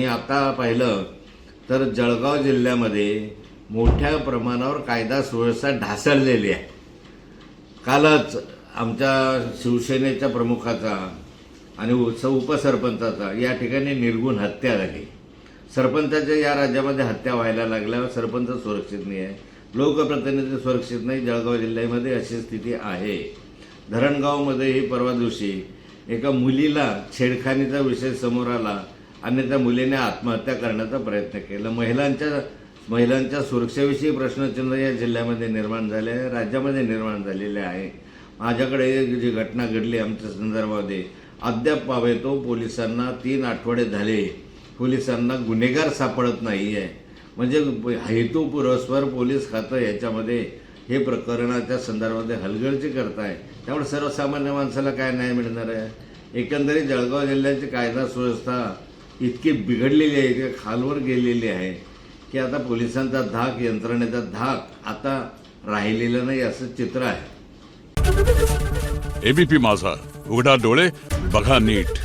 आणि आता पाहिलं तर जळगाव जिल्ह्यामध्ये मोठ्या प्रमाणावर कायदा सुव्यवस्था ढासळलेली आहे. कालच आमच्या शिवसेनेच्या प्रमुखाचा आणि उपसरपंचाचा या ठिकाणी निर्गुण हत्या झाली. सरपंचाच्या या राज्यामध्ये हत्या व्हायला लागल्यावर सरपंच सुरक्षित नाही आहे, लोकप्रतिनिधी सुरक्षित नाही. जळगाव जिल्ह्यामध्ये अशी स्थिती आहे. धरणगावमध्येही परवा दिवशी एका मुलीला छेडखानीचा विषय समोर आला आणि त्या मुलीने आत्महत्या करण्याचा प्रयत्न केला. महिलांच्या सुरक्षेविषयी प्रश्नचिन्ह या जिल्ह्यामध्ये निर्माण झाले आहे, राज्यामध्ये निर्माण झालेले आहे. माझ्याकडे जी घटना घडली आमच्या संदर्भामध्ये अद्याप पावे तो पोलिसांना 3 आठवडे झाले, पोलिसांना गुन्हेगार सापडत नाही आहे. म्हणजे हेतुपुरस्सर पोलीस खातं याच्यामध्ये हे प्रकरणाच्या संदर्भामध्ये हलगर्जी करत आहे. त्यामुळे सर्वसामान्य माणसाला काय न्याय मिळणार आहे? एकंदरीत जळगाव जिल्ह्याची कायदा सुव्यवस्था इतकी बिघडलेली आहे, इतकी खालवर गेलेली आहे की आता पोलिसांचा धाक, यंत्रणेचा धाक आता राहिलेला नाही असं चित्र आहे. एबीपी माझा, उघडा डोळे बघा नीट.